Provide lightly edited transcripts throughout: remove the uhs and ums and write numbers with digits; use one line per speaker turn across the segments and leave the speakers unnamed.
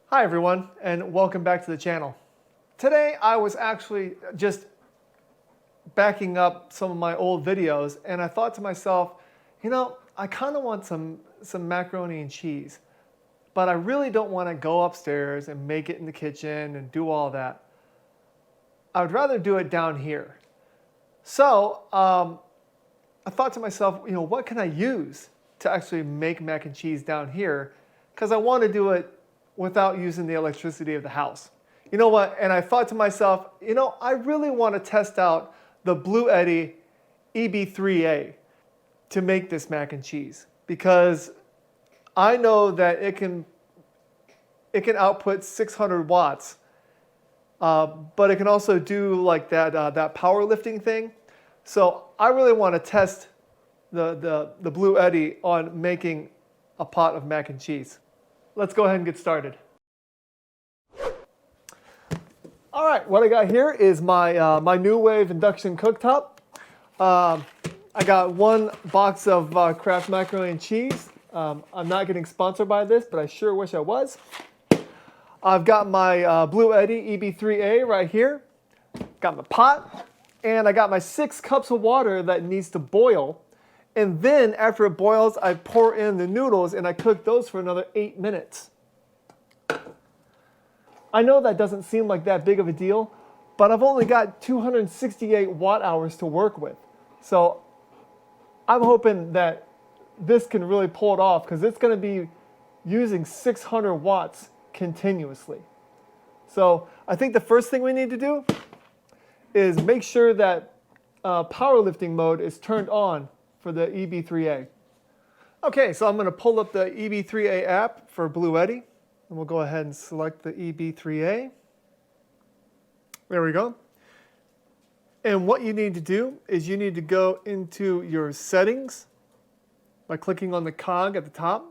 Hi everyone, and welcome back to the channel. Today I was actually just backing up some of my old videos, and I thought to myself, I kind of want some macaroni and cheese, but I really don't want to go upstairs and make it in the kitchen and do all that. I would rather do it down here. So I thought to myself, what can I use to actually make mac and cheese down here? Because I want to do it without using the electricity of the house. You know what? And I thought to myself, I really want to test out the Bluetti EB3A to make this mac and cheese, because I know that it can output 600 watts, but it can also do like that powerlifting thing. So I really want to test the Bluetti on making a pot of mac and cheese. Let's go ahead and get started. All right, what I got here is my NUWAVE Induction Cooktop. I got one box of Kraft macaroni and cheese. I'm not getting sponsored by this, but I sure wish I was. I've got my Bluetti EB3A right here. Got my pot, and I got my 6 cups of water that needs to boil. And then after it boils, I pour in the noodles and I cook those for another 8 minutes. I know that doesn't seem like that big of a deal, but I've only got 268 watt hours to work with. So I'm hoping that this can really pull it off, because it's going to be using 600 watts continuously. So I think the first thing we need to do is make sure that powerlifting mode is turned on for the EB3A. Okay, so I'm going to pull up the EB3A app for Bluetti, and we'll go ahead and select the EB3A. There we go. And what you need to do is you need to go into your settings by clicking on the cog at the top.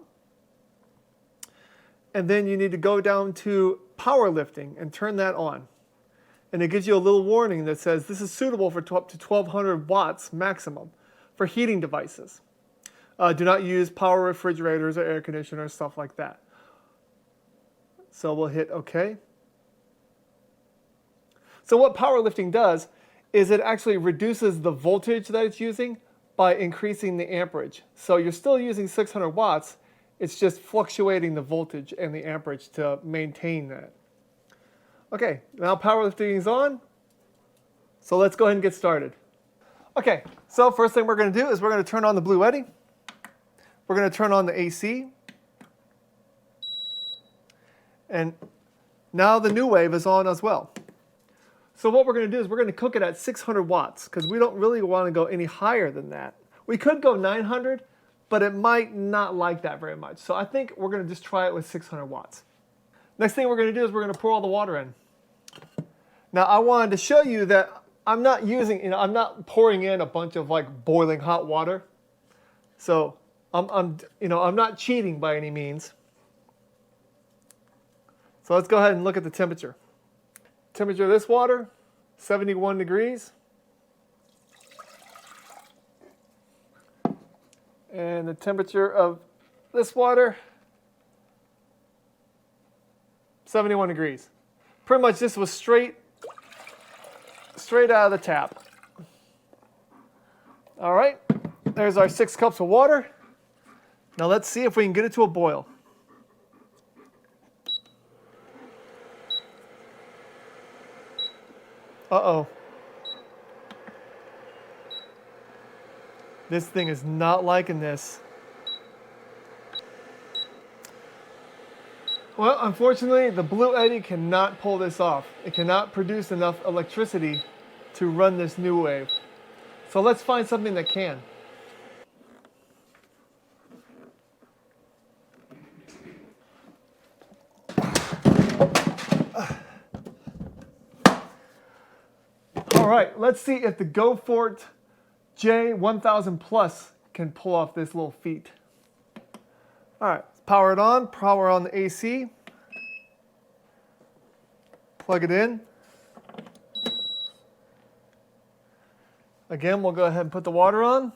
And then you need to go down to powerlifting and turn that on. And it gives you a little warning that says this is suitable for up to 1200 watts maximum for heating devices. Do not use power refrigerators or air conditioners, stuff like that. So we'll hit OK. So what powerlifting does is it actually reduces the voltage that it's using by increasing the amperage. So you're still using 600 watts, it's just fluctuating the voltage and the amperage to maintain that. Okay, now powerlifting is on. So let's go ahead and get started. Okay, so first thing we're going to do is we're going to turn on the Bluetti. We're going to turn on the AC. And now the NUWAVE is on as well. So what we're going to do is we're going to cook it at 600 watts, because we don't really want to go any higher than that. We could go 900, but it might not like that very much. So I think we're going to just try it with 600 watts. Next thing we're going to do is we're going to pour all the water in. Now I wanted to show you that I'm not using, I'm not pouring in a bunch of like boiling hot water. So I'm not cheating by any means. So let's go ahead and look at the temperature. Temperature of this water, 71 degrees. And the temperature of this water, 71 degrees. Pretty much this was straight out of the tap. All right, there's our 6 cups of water. Now let's see if we can get it to a boil. Uh-oh. This thing is not liking this. Well, unfortunately, the Bluetti cannot pull this off. It cannot produce enough electricity to run this NUWAVE. So let's find something that can. All right, let's see if the GoFort J1000 Plus can pull off this little feat. All right, power it on, power on the AC. Plug it in. Again, we'll go ahead and put the water on.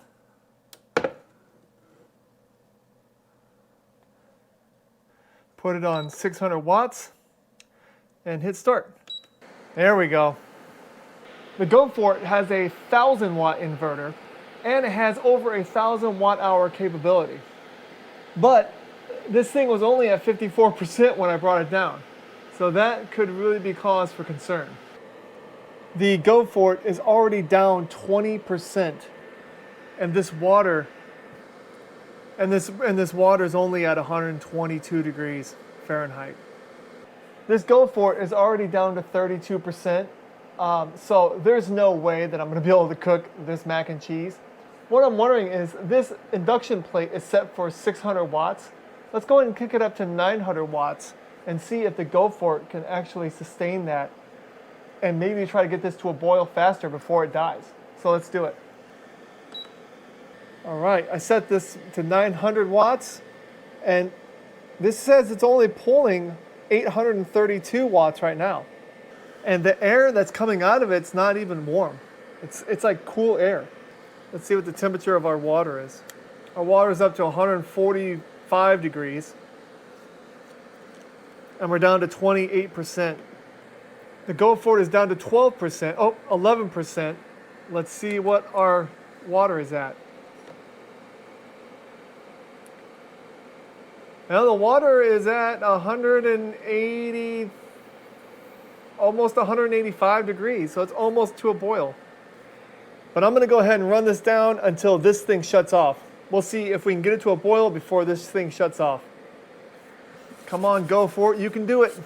Put it on 600 watts and hit start. There we go. The Go For It has a 1,000 watt inverter and it has over 1,000 watt-hour capability. But this thing was only at 54% when I brought it down. So that could really be cause for concern. The Go For It is already down 20%. And this water is only at 122 degrees Fahrenheit. This Go For It is already down to 32%. So there's no way that I'm going to be able to cook this mac and cheese. What I'm wondering is, this induction plate is set for 600 watts. Let's go ahead and kick it up to 900 watts and see if the Go For It can actually sustain that and maybe try to get this to a boil faster before it dies. So let's do it. All right, I set this to 900 watts and this says it's only pulling 832 watts right now. And the air that's coming out of it's not even warm. It's like cool air. Let's see what the temperature of our water is. Our water is up to 145 degrees. And we're down to 28%. The Go For It is down to 12%. Oh, 11%. Let's see what our water is at. Now the water is at 180, almost 185 degrees, so it's almost to a boil. But I'm going to go ahead and run this down until this thing shuts off. We'll see if we can get it to a boil before this thing shuts off. Come on, Go For It, you can do it.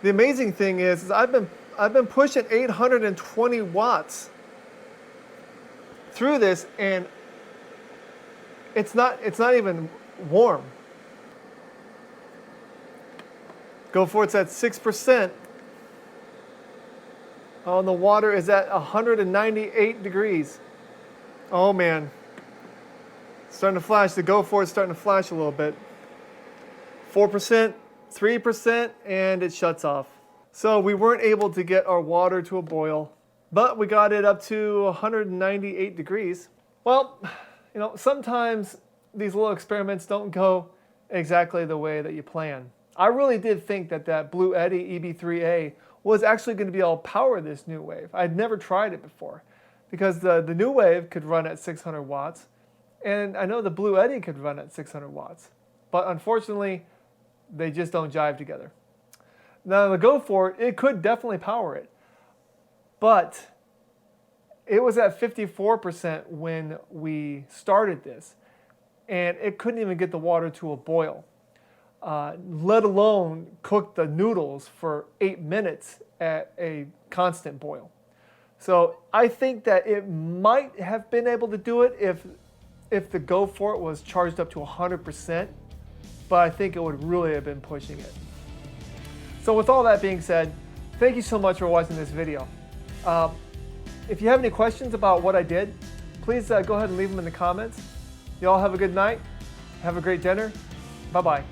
The amazing thing is I've been pushing 820 watts through this, and it's not even warm. Go For It's at 6%. Oh, and the water is at 198 degrees. Oh man. It's starting to flash. The Go For It's starting to flash a little bit. 4%, 3%, and it shuts off. So we weren't able to get our water to a boil, but we got it up to 198 degrees. Well, you know, sometimes these little experiments don't go exactly the way that you plan. I really did think that Bluetti EB3A was actually going to be able to power this NUWAVE. I'd never tried it before because the NUWAVE could run at 600 watts and I know the Bluetti could run at 600 watts. But unfortunately, they just don't jive together. Now the Go For It, it could definitely power it. But it was at 54% when we started this and it couldn't even get the water to a boil. Let alone cook the noodles for 8 minutes at a constant boil. So I think that it might have been able to do it if the Go For It was charged up to 100%, but I think it would really have been pushing it. So with all that being said, thank you so much for watching this video. If you have any questions about what I did, please go ahead and leave them in the comments. You all have a good night. Have a great dinner. Bye-bye.